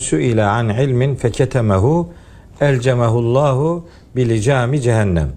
Sü'ile an ilmin feketemehu elcemehullahu bilicami cehennem.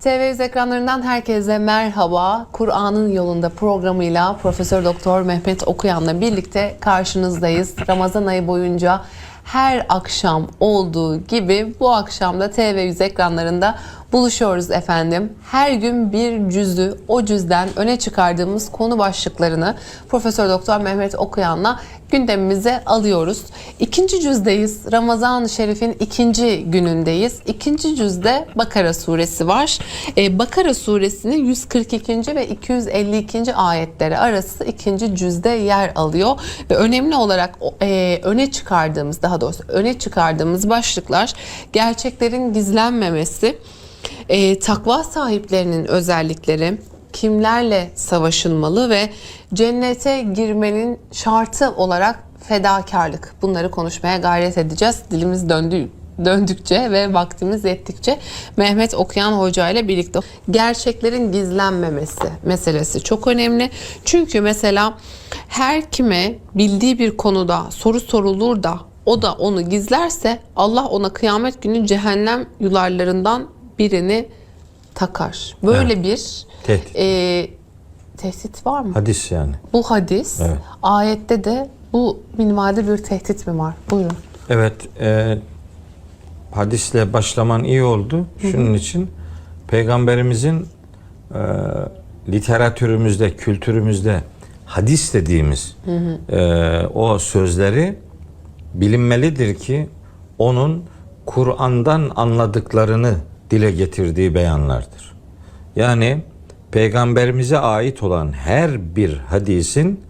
TV100 ekranlarından herkese merhaba. Kur'an'ın yolunda programıyla Profesör Doktor Mehmet Okuyan'la birlikte karşınızdayız. Ramazan ayı boyunca her akşam olduğu gibi bu akşam da TV100 ekranlarında buluşuyoruz efendim. Her gün bir cüzü, o cüzden öne çıkardığımız konu başlıklarını Profesör Doktor Mehmet Okuyan'la gündemimize alıyoruz. İkinci cüzdeyiz. Ramazan-ı Şerif'in ikinci günündeyiz. İkinci cüzde Bakara suresi var. Bakara suresinin 142. ve 252. ayetleri arası ikinci cüzde yer alıyor. Ve önemli olarak öne çıkardığımız başlıklar gerçeklerin gizlenmemesi, takva sahiplerinin özellikleri, kimlerle savaşılmalı ve cennete girmenin şartı olarak fedakarlık. Bunları konuşmaya gayret edeceğiz. Dilimiz döndükçe ve vaktimiz yettikçe Mehmet Okuyan Hoca ile birlikte. Gerçeklerin gizlenmemesi meselesi çok önemli. Çünkü mesela her kime bildiği bir konuda soru sorulur da o da onu gizlerse Allah ona kıyamet günü cehennem yularlarından birini takar. Böyle bir tehdit var mı? Hadis yani. Bu hadis, evet. Ayette de bu minvalde bir tehdit mi var? Buyurun. Evet, hadisle başlaman iyi oldu. Şunun için Peygamberimizin literatürümüzde, kültürümüzde hadis dediğimiz o sözleri bilinmelidir ki onun Kur'an'dan anladıklarını dile getirdiği beyanlardır. Yani Peygamberimize ait olan her bir hadisin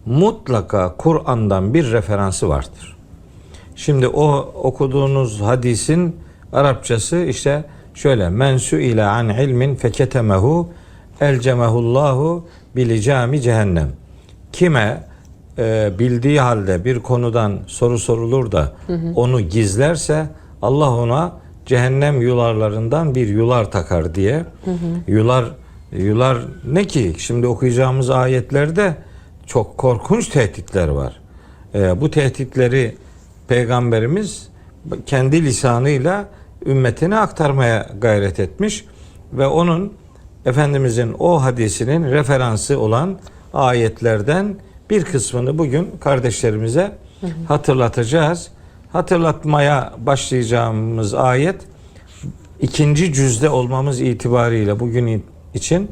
mutlaka Kur'an'dan bir referansı vardır. Şimdi o okuduğunuz hadisin Arapçası işte şöyle: men su'ile an ilmin feketemehu elcemehullahu bilicami cehennem. Kime bildiği halde bir konudan soru sorulur da onu gizlerse Allah ona cehennem yularlarından bir yular takar diye. Yular ne ki? Şimdi okuyacağımız ayetlerde çok korkunç tehditler var. Bu tehditleri Peygamberimiz kendi lisanıyla ümmetine aktarmaya gayret etmiş ve onun Efendimizin o hadisinin referansı olan ayetlerden bir kısmını bugün kardeşlerimize hatırlatacağız. Hatırlatmaya başlayacağımız ayet ikinci cüzde olmamız itibariyle bugün için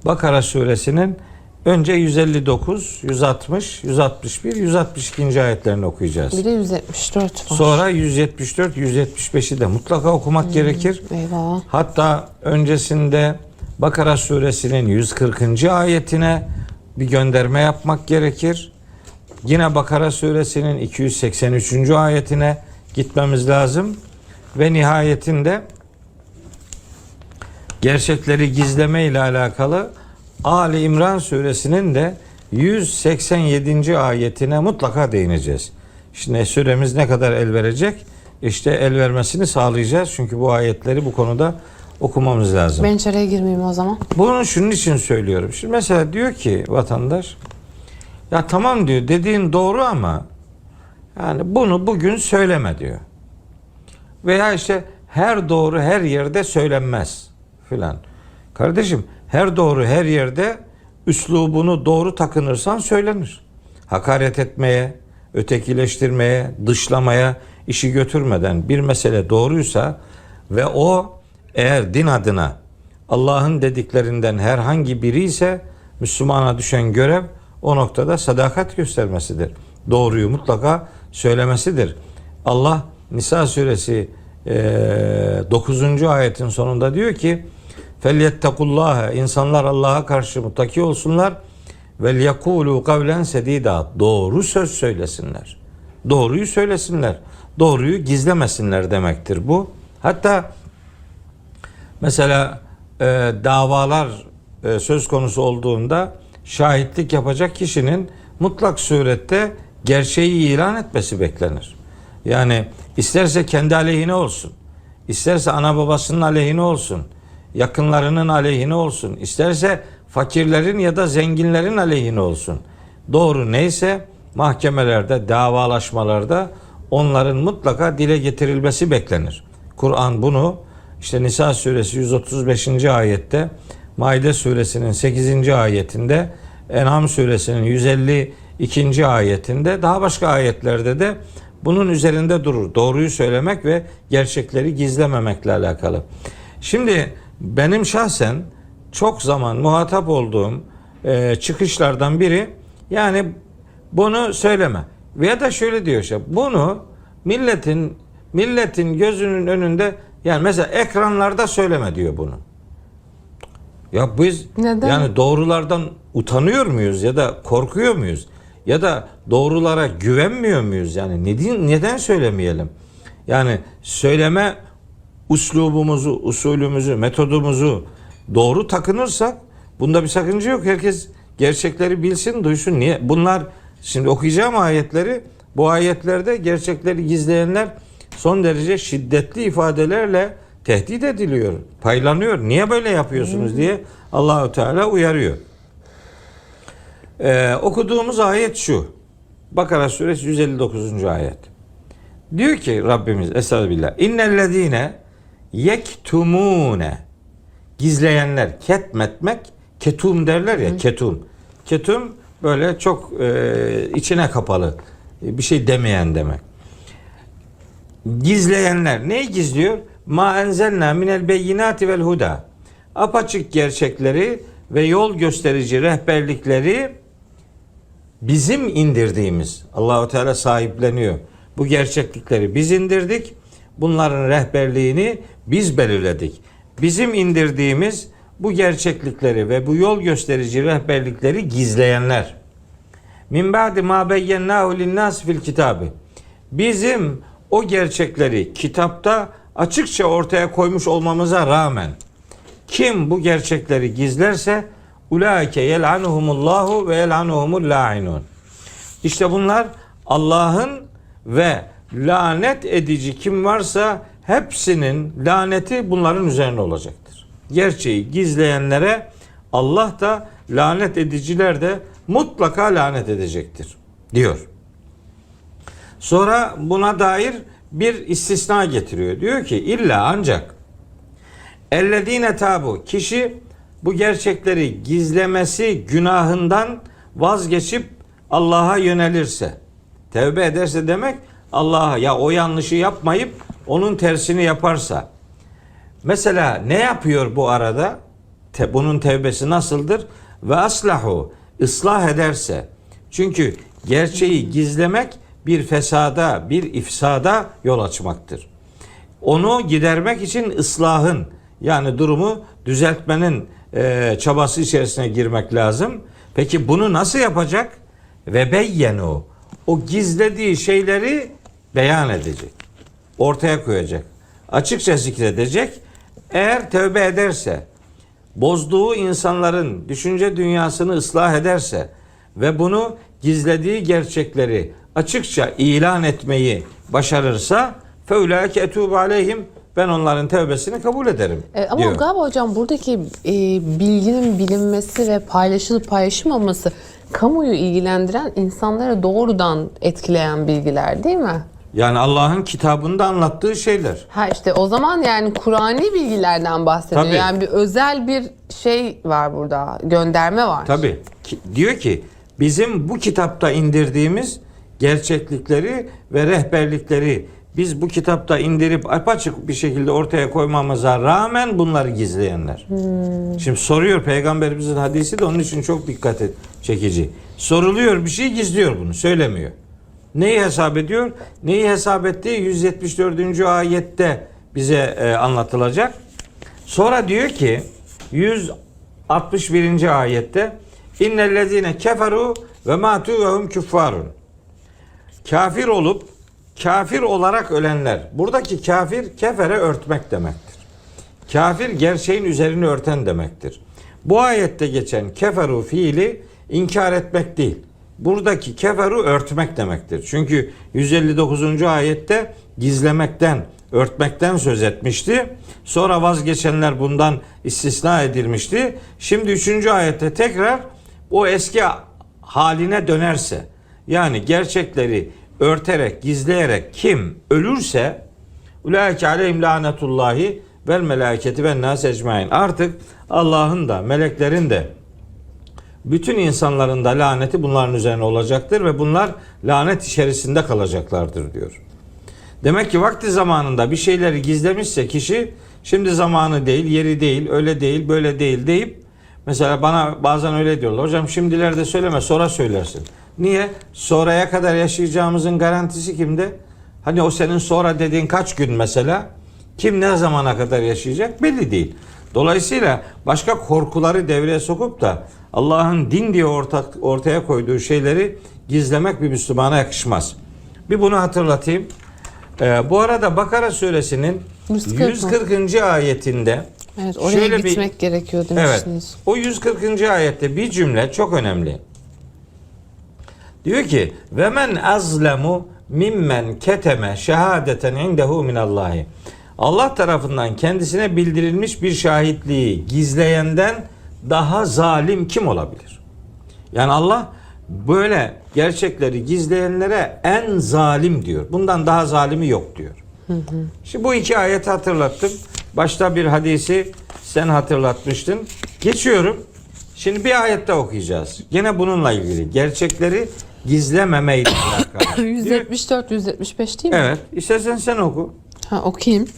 Bakara suresinin önce 159, 160, 161, 162. ayetlerini okuyacağız. Bir de 174 var. Sonra 174, 175'i de mutlaka okumak gerekir. Eyvah. Hatta öncesinde Bakara suresinin 140. ayetine bir gönderme yapmak gerekir. Yine Bakara suresinin 283. ayetine gitmemiz lazım. Ve nihayetinde gerçekleri gizleme ile alakalı Ali İmran suresinin de 187. ayetine mutlaka değineceğiz. Şimdi süremiz ne kadar el verecek? İşte el vermesini sağlayacağız. Çünkü bu ayetleri bu konuda okumamız lazım. Ben içeriye girmeyeyim o zaman. Bunu şunun için söylüyorum. Şimdi mesela diyor ki vatandaş, ya tamam diyor, dediğin doğru ama yani bunu bugün söyleme diyor. Veya işte her doğru her yerde söylenmez filan. Kardeşim, her doğru her yerde üslubunu doğru takınırsan söylenir. Hakaret etmeye, ötekileştirmeye, dışlamaya işi götürmeden bir mesele doğruysa ve o eğer din adına Allah'ın dediklerinden herhangi biri ise Müslümana düşen görev o noktada sadakat göstermesidir. Doğruyu mutlaka söylemesidir. Allah Nisa suresi 9. ayetin sonunda diyor ki فَلْيَتَّقُوا insanlar Allah'a karşı muttaki olsunlar وَلْيَقُولُوا قَوْلًا سَد۪يدًا doğru söz söylesinler. Doğruyu söylesinler. Doğruyu gizlemesinler demektir bu. Hatta mesela davalar söz konusu olduğunda şahitlik yapacak kişinin mutlak surette gerçeği ilan etmesi beklenir. Yani isterse kendi aleyhine olsun, isterse ana babasının aleyhine olsun, yakınlarının aleyhine olsun, isterse fakirlerin ya da zenginlerin aleyhine olsun. Doğru neyse mahkemelerde, davalaşmalarda onların mutlaka dile getirilmesi beklenir. Kur'an bunu işte Nisa suresi 135. ayette, Maide suresinin 8. ayetinde, En'am suresinin 152. ayetinde, daha başka ayetlerde de bunun üzerinde durur. Doğruyu söylemek ve gerçekleri gizlememekle alakalı. Şimdi benim şahsen çok zaman muhatap olduğum çıkışlardan biri, yani bunu söyleme. Veya da şöyle diyor işte, bunu milletin gözünün önünde, yani mesela ekranlarda söyleme diyor bunu. Ya biz neden? Yani doğrulardan utanıyor muyuz ya da korkuyor muyuz? Ya da doğrulara güvenmiyor muyuz? Yani neden söylemeyelim? Yani söyleme uslubumuzu, usulümüzü, metodumuzu doğru takınırsak bunda bir sakınca yok. Herkes gerçekleri bilsin, duysun. Niye? Bunlar, şimdi okuyacağım ayetleri, bu ayetlerde gerçekleri gizleyenler son derece şiddetli ifadelerle tehdit ediliyor, paylanıyor. Niye böyle yapıyorsunuz diye Allahu Teala uyarıyor. Okuduğumuz ayet şu. Bakara suresi 159. ayet. Diyor ki Rabbimiz Estağfirullah. İnnellezine yektumune, gizleyenler, ketmetmek, ketum derler ya, ketum. Ketum böyle çok içine kapalı, bir şey demeyen demek. Gizleyenler neyi gizliyor? Ma enzelna minel beyinati vel huda. Apaçık gerçekleri ve yol gösterici rehberlikleri bizim indirdiğimiz, Allahu Teala sahipleniyor. Bu gerçeklikleri biz indirdik. Bunların rehberliğini biz belirledik. Bizim indirdiğimiz bu gerçeklikleri ve bu yol gösterici rehberlikleri gizleyenler. Min ba'di ma beyyennahu linnâs fil kitabı. Bizim o gerçekleri kitapta açıkça ortaya koymuş olmamıza rağmen kim bu gerçekleri gizlerse ulaike yel'anuhumullahu ve yel'anuhumul la'inun. İşte bunlar Allah'ın ve lanet edici kim varsa hepsinin laneti bunların üzerine olacaktır. Gerçeği gizleyenlere Allah da, lanet ediciler de mutlaka lanet edecektir diyor. Sonra buna dair bir istisna getiriyor. Diyor ki illa ancak ellezine tabu, kişi bu gerçekleri gizlemesi günahından vazgeçip Allah'a yönelirse, tevbe ederse demek, Allah'a, ya o yanlışı yapmayıp onun tersini yaparsa. Mesela ne yapıyor bu arada? Bunun tevbesi nasıldır? Ve aslahu, ıslah ederse. Çünkü gerçeği gizlemek bir fesada, bir ifsada yol açmaktır. Onu gidermek için ıslahın, yani durumu düzeltmenin çabası içerisine girmek lazım. Peki bunu nasıl yapacak? Ve beyyenu, o gizlediği şeyleri beyan edecek. Ortaya koyacak. Açıkça zikredecek. Eğer tövbe ederse, bozduğu insanların düşünce dünyasını ıslah ederse ve bunu gizlediği gerçekleri açıkça ilan etmeyi başarırsa feulaike etûbü aleyhim, ben onların tevbesini kabul ederim Ama diyor. galiba hocam buradaki bilginin bilinmesi ve paylaşılıp paylaşılmaması kamuoyu ilgilendiren, insanları doğrudan etkileyen bilgiler değil mi? Yani Allah'ın kitabında anlattığı şeyler. Ha işte o zaman yani Kur'ani bilgilerden bahsediyor. Tabii. Yani bir özel bir şey var burada. Gönderme var. Tabii. Diyor ki bizim bu kitapta indirdiğimiz gerçeklikleri ve rehberlikleri biz bu kitapta indirip apaçık bir şekilde ortaya koymamıza rağmen bunları gizleyenler. Şimdi soruyor, Peygamberimizin hadisi de onun için çok dikkat çekici. Soruluyor bir şey, gizliyor bunu, söylemiyor. Neyi hesap ediyor? Neyi hesap ettiği 174. ayette bize anlatılacak. Sonra diyor ki 161. ayette innellezine keferu ve matu ve hum küffarun. Kafir olup kafir olarak ölenler. Buradaki kafir, kefere örtmek demektir. Kafir gerçeğin üzerini örten demektir. Bu ayette geçen keferu fiili inkar etmek değil. Buradaki keferu örtmek demektir. Çünkü 159. ayette gizlemekten, örtmekten söz etmişti. Sonra vazgeçenler bundan istisna edilmişti. Şimdi 3. ayette tekrar o eski haline dönerse, Yani gerçekleri örterek, gizleyerek kim ölürse ulaike aleyhim lanetullahi vel melâiketi ven nâs ecmaîn. Artık Allah'ın da, meleklerin de, bütün insanların da laneti bunların üzerine olacaktır ve bunlar lanet içerisinde kalacaklardır diyor. Demek ki vakti zamanında bir şeyleri gizlemişse kişi, şimdi zamanı değil, yeri değil, öyle değil, böyle değil deyip, mesela bana bazen öyle diyorlar. Hocam şimdilerde söyleme, sonra söylersin. Niye? Sonraya kadar yaşayacağımızın garantisi kimde? Hani o senin sonra dediğin kaç gün mesela? Kim ne zamana kadar yaşayacak belli değil. Dolayısıyla başka korkuları devreye sokup da Allah'ın din diye ortaya koyduğu şeyleri gizlemek bir Müslümana yakışmaz. Bir bunu hatırlatayım. Bu arada Bakara suresinin 140. ayetinde Evet, oraya gitmek gerekiyor demiştiniz. Evet, o 140. ayette bir cümle çok önemli. Diyor ki ve men azlemu mimmen keteme şehadeten indehu minallahi. Allah tarafından kendisine bildirilmiş bir şahitliği gizleyenden daha zalim kim olabilir? Yani Allah böyle gerçekleri gizleyenlere en zalim diyor. Bundan daha zalimi yok diyor. Şimdi bu iki ayeti hatırlattım. Başta bir hadisi sen hatırlatmıştın. Geçiyorum. Şimdi bir ayette okuyacağız. Gene bununla ilgili. Gerçekleri gizlememeyle alakalı. 174, 175 değil mi? Evet. İstersen sen oku. Okuyayım.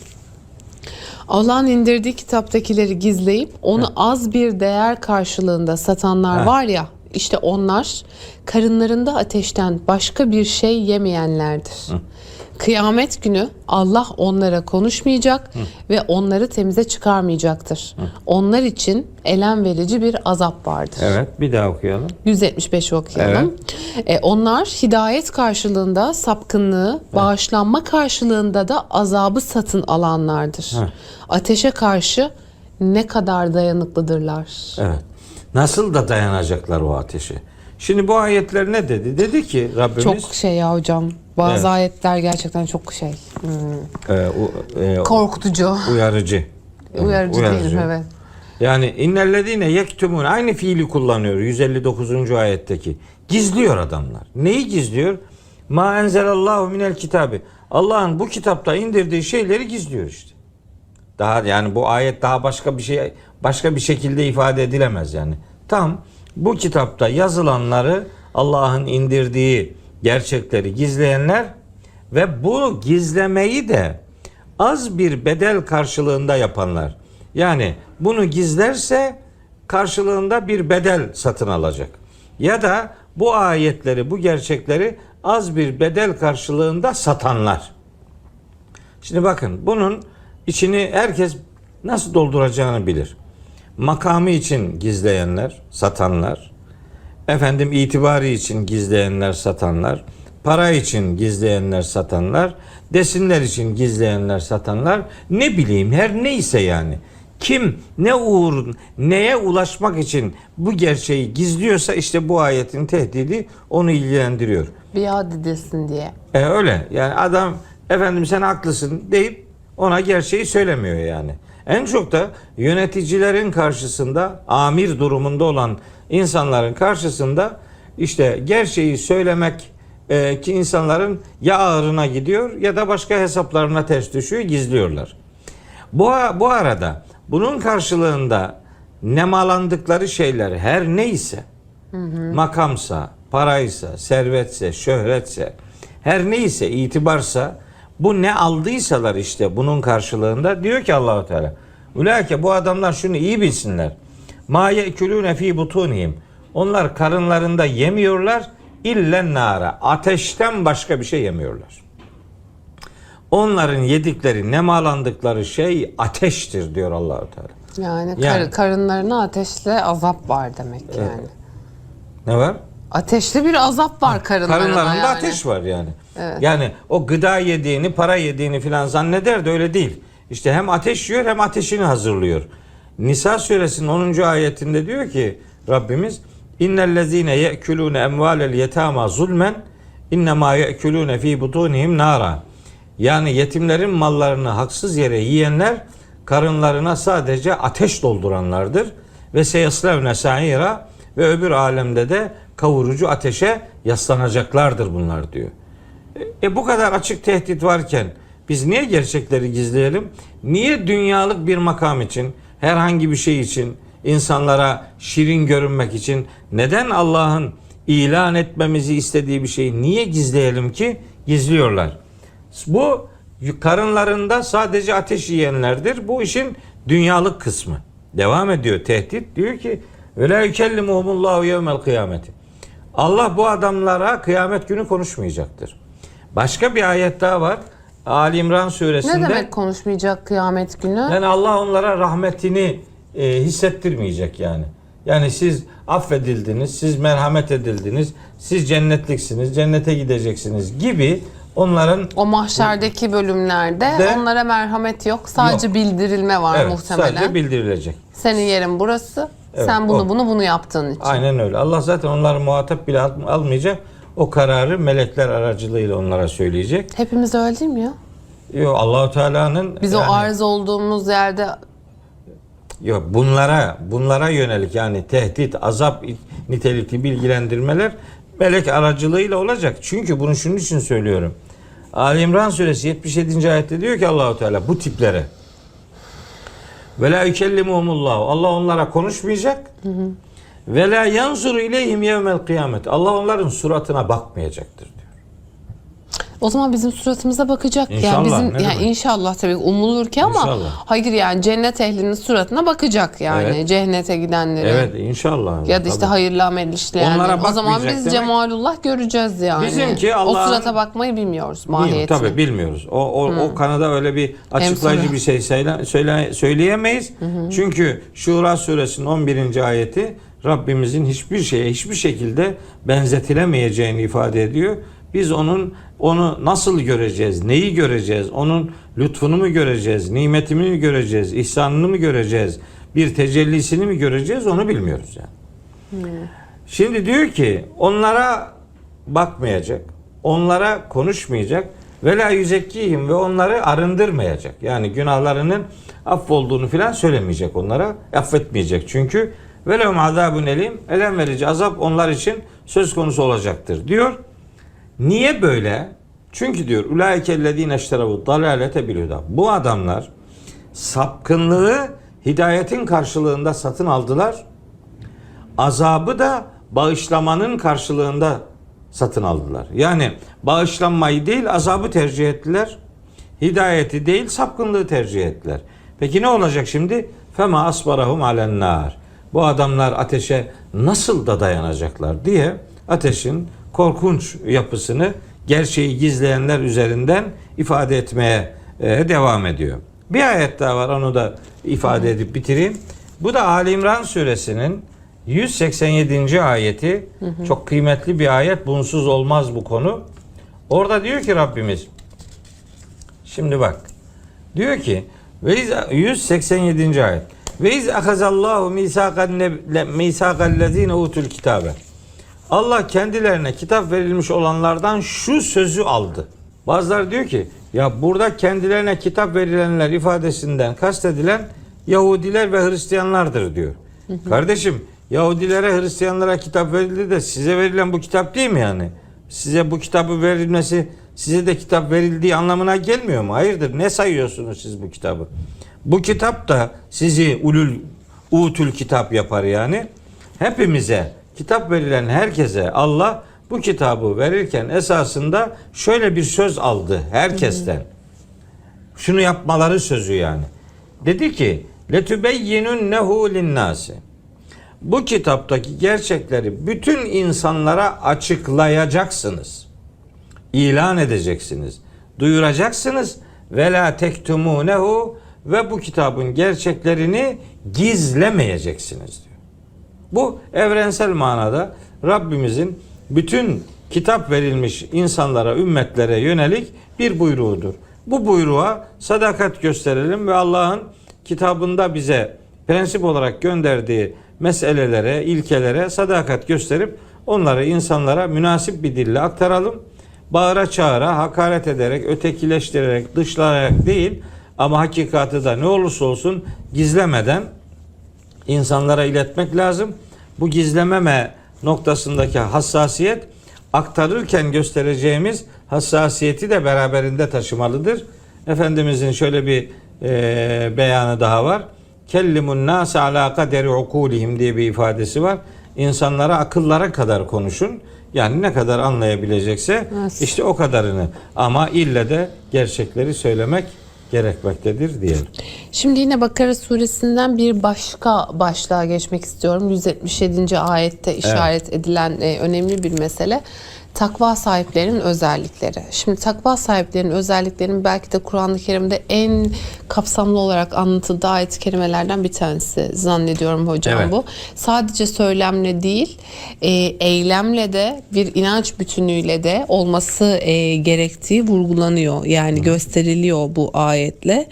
Allah'ın indirdiği kitaptakileri gizleyip onu az bir değer karşılığında satanlar var ya, işte onlar karınlarında ateşten başka bir şey yemeyenlerdir. Kıyamet günü Allah onlara konuşmayacak ve onları temize çıkarmayacaktır. Onlar için elem verici bir azap vardır. Evet, bir daha okuyalım. 175 okuyalım. Onlar hidayet karşılığında sapkınlığı, bağışlanma karşılığında da azabı satın alanlardır. Ateşe karşı ne kadar dayanıklıdırlar. Evet. Nasıl da dayanacaklar o ateşe? Şimdi bu ayetler ne dedi? Dedi ki Rabbimiz... Çok şey ya hocam. Bazı ayetler gerçekten çok şey. Korkutucu. Uyarıcı. Uyarıcı değilim, evet. Yani innellezine yektumun, aynı fiili kullanıyor 159. ayetteki. Gizliyor adamlar. Neyi gizliyor? Ma enzelallahu minel kitabi. Allah'ın bu kitapta indirdiği şeyleri gizliyor işte. Daha yani bu ayet daha başka bir şekilde ifade edilemez yani. Tam bu kitapta yazılanları, Allah'ın indirdiği gerçekleri gizleyenler ve bu gizlemeyi de az bir bedel karşılığında yapanlar. Yani bunu gizlerse karşılığında bir bedel satın alacak. Ya da bu ayetleri, bu gerçekleri az bir bedel karşılığında satanlar. Şimdi bakın, bunun içini herkes nasıl dolduracağını bilir. Makamı için gizleyenler, satanlar, itibarı için gizleyenler, satanlar, para için gizleyenler, satanlar, desinler için gizleyenler, satanlar, ne bileyim her neyse yani. Kim neye ulaşmak için bu gerçeği gizliyorsa işte bu ayetin tehdidi onu ilgilendiriyor. Biat edilsin diye. Öyle yani adam sen haklısın deyip ona gerçeği söylemiyor yani. En çok da yöneticilerin karşısında, amir durumunda olan insanların karşısında işte gerçeği söylemek ki insanların ya ağrına gidiyor ya da başka hesaplarına ters düşüyor, gizliyorlar. Bu arada bunun karşılığında nemalandıkları şeyler her neyse, makamsa, paraysa, servetse, şöhretse, her neyse, itibarsa, bu ne aldıysalar işte bunun karşılığında diyor ki Allah-u Teala, ulaike, bu adamlar şunu iyi bilsinler. Ma ye'kulune fi butunihim. Onlar karınlarında yemiyorlar illen nara. Ateşten başka bir şey yemiyorlar. Onların yedikleri, nemalandıkları şey ateştir diyor Allah-u Teala. Yani karınlarına ateşle azap var demek yani. Ne var? Ateşli bir azap var karınlarında yani. Ateş var yani. Evet. Yani o gıda yediğini, para yediğini filan zanneder de öyle değil. İşte hem ateş yiyor hem ateşini hazırlıyor. Nisa suresinin 10. ayetinde diyor ki Rabbimiz, İnnellezîne ye'kulûne emvâlel yetâmâ zulmen innemâ ye'kulûne fî butûnihim nâra. Yani yetimlerin mallarını haksız yere yiyenler karınlarına sadece ateş dolduranlardır. Ve seyaslevne sa'ira, ve öbür alemde de kavurucu ateşe yaslanacaklardır bunlar diyor. Bu kadar açık tehdit varken biz niye gerçekleri gizleyelim? Niye dünyalık bir makam için, herhangi bir şey için, insanlara şirin görünmek için, neden Allah'ın ilan etmemizi istediği bir şeyi niye gizleyelim ki? Gizliyorlar. Bu karınlarında sadece ateş yiyenlerdir. Bu işin dünyalık kısmı. Devam ediyor tehdit. Diyor ki ve la yukellimuhumullahu yevmel kıyameti. Allah bu adamlara kıyamet günü konuşmayacaktır. Başka bir ayet daha var. Ali İmran suresinde. Ne demek konuşmayacak kıyamet günü? Yani Allah onlara rahmetini hissettirmeyecek yani. Yani siz affedildiniz, siz merhamet edildiniz, siz cennetliksiniz, cennete gideceksiniz gibi onların O mahşerdeki bölümlerde onlara merhamet yok. Sadece bildirilme var muhtemelen. Sadece bildirilecek. Senin yerin burası. Evet, sen bunu yaptığın için. Aynen öyle. Allah zaten onları muhatap bile almayacak. O kararı melekler aracılığıyla onlara söyleyecek. Hepimiz öyle değil mi ya? Yok, Allahu Teala'nın Biz o arz olduğumuz yerde yok, bunlara yönelik yani tehdit, azap nitelikli bilgilendirmeler melek aracılığıyla olacak. Çünkü bunu şunun için söylüyorum. Ali İmran suresi 77. ayette diyor ki Allahu Teala bu tiplere ve la yukellimuhumullahu, Allah onlara konuşmayacak. Ve la yanzuru ileyhim yevmel kıyamet. Allah onların suratına bakmayacaktır diyor. o zaman bizim suratımıza bakacak. İnşallah, Yani bizim ne demek? inşallah tabii umulur ki ama İnşallah. hayır yani cennet ehlinin suratına bakacak yani. Evet. Cennete gidenleri. Evet, inşallah. Ya da işte Tabii. hayırlı amel işleyenleri. Onlara O zaman bakmayacak biz demek. cemalullah göreceğiz yani. Bizimki o Allah'ın- surata bakmayı bilmiyoruz mahiyetini. Tabii bilmiyoruz. O kanada öyle bir açıklayıcı Emsal. bir şey söyleyemeyiz. Çünkü Şura suresinin 11. ayeti Rabbimizin hiçbir şeye hiçbir şekilde benzetilemeyeceğini ifade ediyor. Biz onu nasıl göreceğiz? Neyi göreceğiz? Onun lütfunu mu göreceğiz? Nimetini mi göreceğiz? İhsanını mı göreceğiz? Bir tecellisini mi göreceğiz? Onu bilmiyoruz yani. Şimdi diyor ki onlara bakmayacak, onlara konuşmayacak ve la yüzekkihim ve onları arındırmayacak. Yani günahlarının affolduğunu filan söylemeyecek onlara, affetmeyecek çünkü ve lehum azabun elim, elem verici azap onlar için söz konusu olacaktır diyor. Niye böyle? Çünkü diyor ulaikellezine işteravu dalalete bil huda. Bu adamlar sapkınlığı hidayetin karşılığında satın aldılar. Azabı da bağışlamanın karşılığında satın aldılar. Yani bağışlanmayı değil azabı tercih ettiler. Hidayeti değil sapkınlığı tercih ettiler. Peki ne olacak şimdi? Fema asbarahum alen nar. Bu adamlar ateşe nasıl da dayanacaklar diye ateşin korkunç yapısını gerçeği gizleyenler üzerinden ifade etmeye devam ediyor. Bir ayet daha var, onu da ifade edip bitireyim. Bu da Ali İmran suresinin 187. ayeti. Çok kıymetli bir ayet. Bunsuz olmaz bu konu. Orada diyor ki Rabbimiz, şimdi bak, diyor ki 187. ayet. Ve iz ahazallahu misaqallezine utul kitabe. Allah kendilerine kitap verilmiş olanlardan şu sözü aldı. Bazıları diyor ki ya burada kendilerine kitap verilenler ifadesinden kastedilen Yahudiler ve Hristiyanlardır diyor. Kardeşim, Yahudilere, Hristiyanlara kitap verildi de size verilen bu kitap değil mi yani? Size bu kitabı verilmesi size de kitap verildiği anlamına gelmiyor mu? Hayırdır? Ne sayıyorsunuz siz bu kitabı? Bu kitap da sizi utul kitap yapar yani. Hepimize, kitap verilen herkese Allah bu kitabı verirken esasında şöyle bir söz aldı herkesten. Şunu yapmaları sözü yani. Dedi ki letübeyyinunnehu linnâsi. Bu kitaptaki gerçekleri bütün insanlara açıklayacaksınız. İlan edeceksiniz. Duyuracaksınız. Ve la tektumunehu ve bu kitabın gerçeklerini gizlemeyeceksiniz diyor. Bu evrensel manada Rabbimizin bütün kitap verilmiş insanlara, ümmetlere yönelik bir buyruğudur. Bu buyruğa sadakat gösterelim ve Allah'ın kitabında bize prensip olarak gönderdiği meselelere, ilkelere sadakat gösterip onları insanlara münasip bir dille aktaralım. Bağıra çağıra, hakaret ederek, ötekileştirerek, dışlayarak değil ama hakikati da ne olursa olsun gizlemeden insanlara iletmek lazım. Bu gizlememe noktasındaki hassasiyet aktarırken göstereceğimiz hassasiyeti de beraberinde taşımalıdır. Efendimizin şöyle bir beyanı daha var. Kellimun nas ala kaderi ukulihim diye bir ifadesi var. İnsanlara akıllara kadar konuşun. Yani ne kadar anlayabilecekse Evet. işte o kadarını. Ama ille de gerçekleri söylemek gerekmektedir diyelim. Şimdi yine Bakara suresinden bir başka başlığa geçmek istiyorum. 177. ayette işaret edilen önemli bir mesele. Takva sahiplerinin özellikleri. Şimdi takva sahiplerinin özelliklerinin belki de Kur'an-ı Kerim'de en kapsamlı olarak anlatıldığı ayet-i kerimelerden bir tanesi zannediyorum hocam Evet. bu. Sadece söylemle değil, eylemle de bir inanç bütünüyle de olması gerektiği vurgulanıyor. Yani gösteriliyor bu ayetle.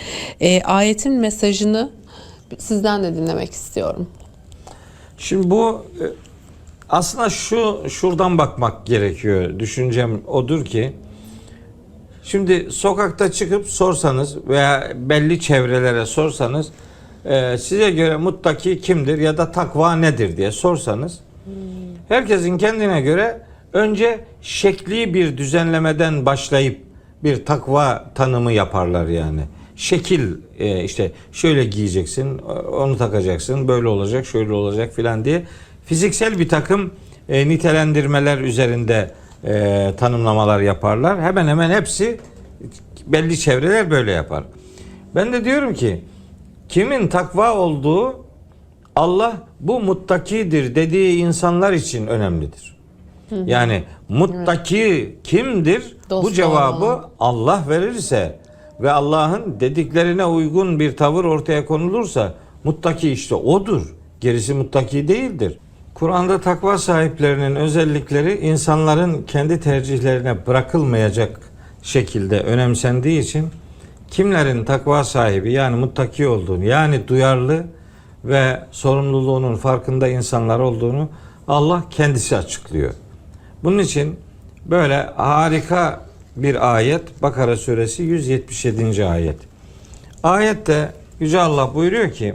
Ayetin mesajını sizden de dinlemek istiyorum. Şimdi bu aslında şuradan bakmak gerekiyor. Düşüncem odur ki şimdi sokakta çıkıp sorsanız veya belli çevrelere sorsanız size göre muttaki kimdir ya da takva nedir diye sorsanız herkesin kendine göre önce şekli bir düzenlemeden başlayıp bir takva tanımı yaparlar yani. Şekil işte şöyle giyeceksin, onu takacaksın, böyle olacak, şöyle olacak filan diye fiziksel bir takım nitelendirmeler üzerinde tanımlamalar yaparlar. Hemen hemen hepsi belli çevreler böyle yapar. Ben de diyorum ki kimin takva olduğu Allah bu muttakidir dediği insanlar için önemlidir. Yani muttaki kimdir? Dost Bu cevabı olan. Allah verirse ve Allah'ın dediklerine uygun bir tavır ortaya konulursa muttaki işte odur. Gerisi muttaki değildir. Kur'an'da takva sahiplerinin özellikleri insanların kendi tercihlerine bırakılmayacak şekilde önemsendiği için kimlerin takva sahibi yani muttaki olduğunu yani duyarlı ve sorumluluğunun farkında insanlar olduğunu Allah kendisi açıklıyor. Bunun için böyle harika bir ayet Bakara suresi 177. ayet. Ayette Yüce Allah buyuruyor ki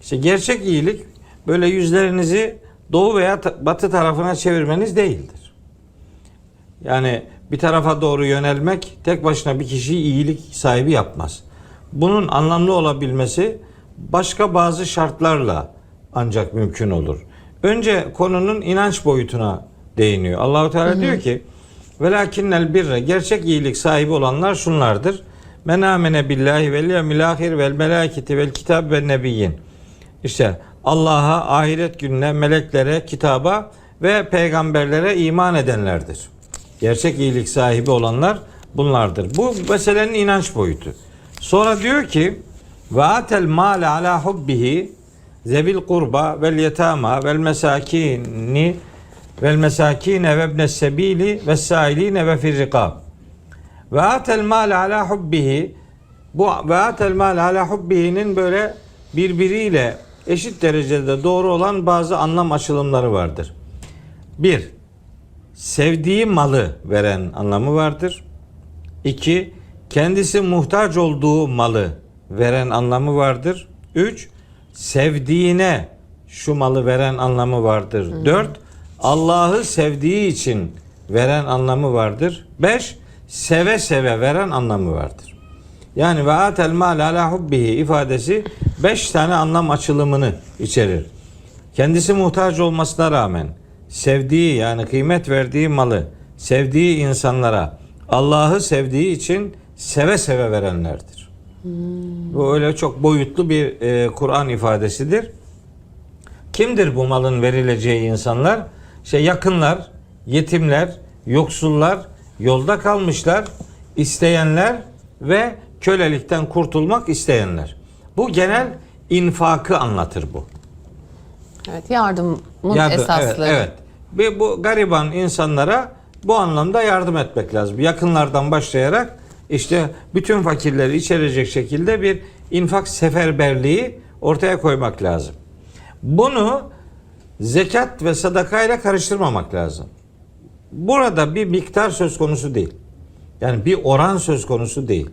işte gerçek iyilik böyle yüzlerinizi doğu veya batı tarafına çevirmeniz değildir. Yani bir tarafa doğru yönelmek tek başına bir kişiyi iyilik sahibi yapmaz. Bunun anlamlı olabilmesi başka bazı şartlarla ancak mümkün olur. Önce konunun inanç boyutuna değiniyor. Allahu Teala diyor ki: "Velakinnel birre gerçek iyilik sahibi olanlar şunlardır. Men amene billahi vel yevmil ahir vel melâiketi vel kitab ve nebiyyin." İşte Allah'a, ahiret gününe, meleklere, kitaba ve peygamberlere iman edenlerdir. Gerçek iyilik sahibi olanlar bunlardır. Bu meselenin inanç boyutu. Sonra diyor ki: "Ve atel mâle alâ hubbihi zebil kurba vel yetâma vel mesâkini vel mesâkine ve ibnes sebîli ve sâiline ve firrikâb." Ve atel mâle alâ hubbihi, bu ve atel mâle alâ hubbihi'nin böyle birbiriyle eşit derecede doğru olan bazı anlam açılımları vardır. Bir, sevdiği malı veren anlamı vardır. İki, kendisi muhtaç olduğu malı veren anlamı vardır. Üç, sevdiğine şu malı veren anlamı vardır. Dört, Allah'ı sevdiği için veren anlamı vardır. Beş, seve seve veren anlamı vardır. Yani ve atel mal ala hubbihi ifadesi 5 tane anlam açılımını içerir. Kendisi muhtaç olmasına rağmen sevdiği yani kıymet verdiği malı sevdiği insanlara Allah'ı sevdiği için seve seve verenlerdir. Bu öyle çok boyutlu bir Kur'an ifadesidir. Kimdir bu malın verileceği insanlar? İşte yakınlar, yetimler, yoksullar, yolda kalmışlar, isteyenler ve kölelikten kurtulmak isteyenler. Bu genel infakı anlatır bu. Evet, yardımın esasları. Evet. Ve bu gariban insanlara bu anlamda yardım etmek lazım. Yakınlardan başlayarak işte bütün fakirleri içerecek şekilde bir infak seferberliği ortaya koymak lazım. Bunu zekat ve sadakayla karıştırmamak lazım. Burada bir miktar söz konusu değil. Yani bir oran söz konusu değil.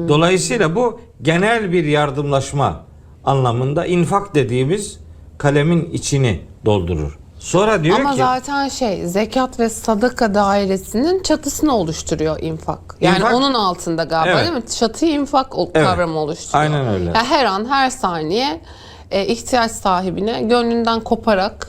Dolayısıyla bu genel bir yardımlaşma anlamında infak dediğimiz kalemin içini doldurur. Sonra diyor Ama ki zaten zekat ve sadaka dairesinin çatısını oluşturuyor infak. Yani İnfak- onun altında galiba Evet. değil mi? Çatıyı infak kavramı oluşturuyor. Aynen öyle. Yani her an her saniye ihtiyaç sahibine gönlünden koparak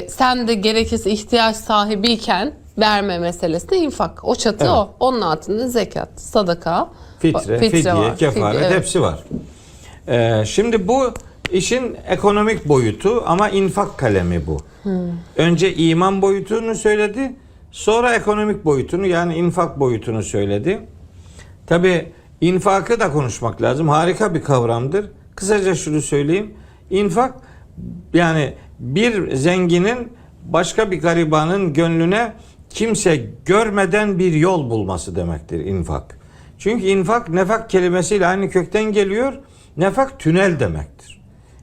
sen de gerekirse ihtiyaç sahibiyken verme meselesi de infak. O çatı Evet. o. Onun altında zekat, sadaka, fitre, fidye, var. kefaret Evet. hepsi var. Şimdi bu işin ekonomik boyutu ama infak kalemi bu. Önce iman boyutunu söyledi, sonra ekonomik boyutunu yani infak boyutunu söyledi. Tabi infakı da konuşmak lazım. Harika bir kavramdır. Kısaca şunu söyleyeyim. İnfak yani bir zenginin başka bir garibanın gönlüne kimse görmeden bir yol bulması demektir infak. Çünkü infak nefak kelimesiyle aynı kökten geliyor. Nefak tünel demektir.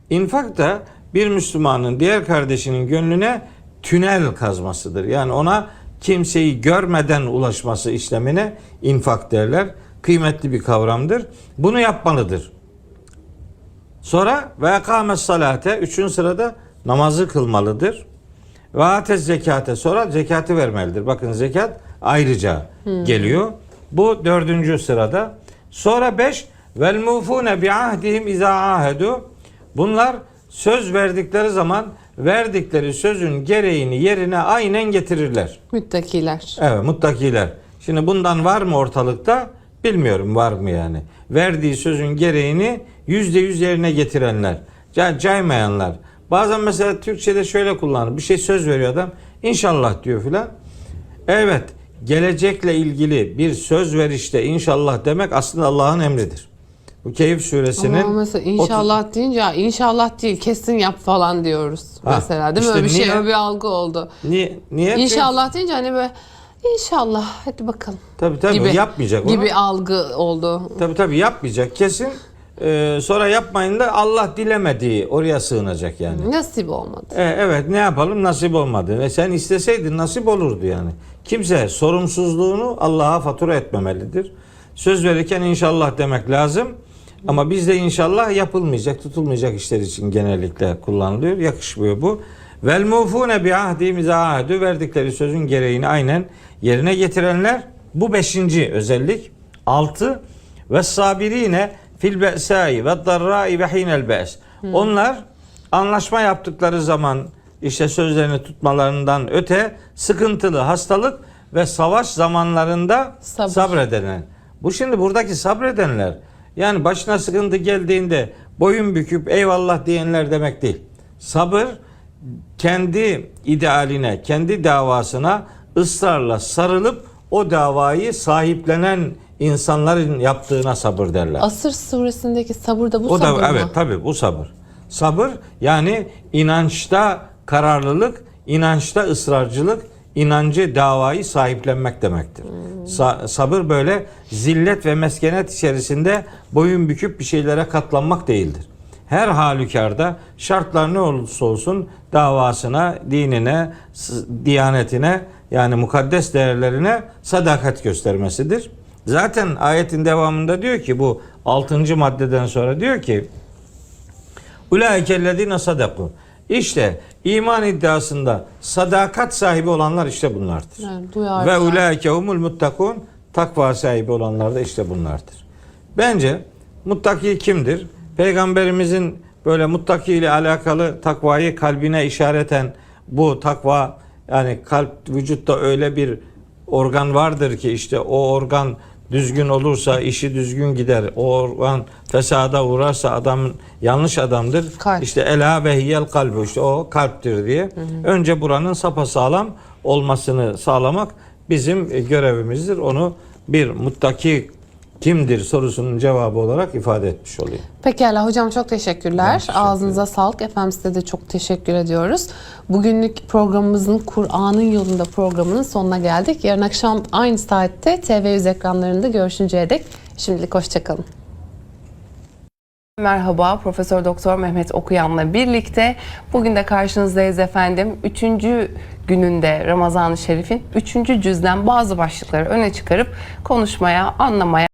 İnfak da bir Müslümanın diğer kardeşinin gönlüne tünel kazmasıdır. Yani ona kimseyi görmeden ulaşması işlemine infak derler. Kıymetli bir kavramdır. Bunu yapmalıdır. Sonra ve ekâmes salate 3. sırada namazı kılmalıdır. Ve ates zekate sonra zekatı vermelidir. Bakın zekat ayrıca geliyor. Bu 4. sırada. Sonra 5 vel mufune bi ahdihim iza ahedu. Bunlar söz verdikleri zaman verdikleri sözün gereğini yerine aynen getirirler. Müttakiler. Evet, muttakiler. Şimdi bundan var mı ortalıkta? Bilmiyorum var mı yani. Verdiği sözün gereğini %100 yerine getirenler. Caymayanlar. Bazen mesela Türkçe'de şöyle kullanır. Bir şey söz veriyor adam. İnşallah diyor filan. Evet, gelecekle ilgili bir söz verişte inşallah demek aslında Allah'ın emridir. Bu Kehf suresinin Ama mesela inşallah deyince ya inşallah değil kesin yap falan diyoruz mesela değil mi? işte Öyle bir niye? şey, öyle bir algı oldu. Niye? İnşallah deyince hani böyle inşallah hadi bakalım Tabii gibi, yapmayacak onu. gibi algı oldu. Tabii yapmayacak kesin. Sonra yapmayın da Allah dilemediği oraya sığınacak yani. Nasip olmadı. Evet ne yapalım nasip olmadı. Ve sen isteseydin nasip olurdu yani. Kimse sorumsuzluğunu Allah'a fatura etmemelidir. Söz verirken inşallah demek lazım. Ama bizde inşallah yapılmayacak, tutulmayacak işler için genellikle kullanılıyor. Yakışmıyor bu. Vel mufune bi ahdihim ahdu verdikleri sözün gereğini aynen yerine getirenler. Bu 5. özellik. 6 ve sabirine fil be'sai ve darrai ve hinel be's. Onlar anlaşma yaptıkları zaman işte sözlerini tutmalarından öte sıkıntılı, hastalık ve savaş zamanlarında sabredenler. Bu şimdi buradaki sabredenler yani başına sıkıntı geldiğinde boyun büküp eyvallah diyenler demek değil. Sabır kendi idealine, kendi davasına ısrarla sarılıp o davayı sahiplenen insanların yaptığına sabır derler. Asır suresindeki sabır da bu O sabır da mı? evet tabii bu sabır. Sabır yani inançta kararlılık, inançta ısrarcılık, inancı davayı sahiplenmek demektir. Sabır böyle zillet ve meskenet içerisinde boyun büküp bir şeylere katlanmak değildir. Her halükarda şartlar ne olursa olsun davasına, dinine, diyanetine yani mukaddes değerlerine sadakat göstermesidir. Zaten ayetin devamında diyor ki bu 6. maddeden sonra diyor ki Ulaikellezine sadaku. İşte iman iddiasında sadakat sahibi olanlar işte bunlardır. Yani ve ulaike humul muttakun. Takva sahibi olanlar da işte bunlardır. Bence muttaki kimdir? Peygamberimizin böyle muttaki ile alakalı takvayı kalbine işareten bu takva yani kalp vücutta öyle bir organ vardır ki işte o organ düzgün olursa işi düzgün gider. O organ fesada uğrarsa adam yanlış adamdır. Kalp. İşte ela ve hiyel kalbu işte o kalptir diye. Önce buranın sapasağlam olmasını sağlamak bizim görevimizdir. Onu bir muttaki kimdir sorusunun cevabı olarak ifade etmiş olayım. Pekala hocam çok teşekkürler. teşekkür Ağzınıza sağlık. Efendim size de çok teşekkür ediyoruz. Bugünlük programımızın Kur'an'ın yolunda programının sonuna geldik. Yarın akşam aynı saatte TV100 ekranlarında görüşünceye dek şimdilik hoşçakalın. Merhaba, Profesör Doktor Mehmet Okuyan'la birlikte bugün de karşınızdayız efendim. 3. gününde Ramazan-ı Şerif'in 3. cüzden bazı başlıkları öne çıkarıp konuşmaya, anlamaya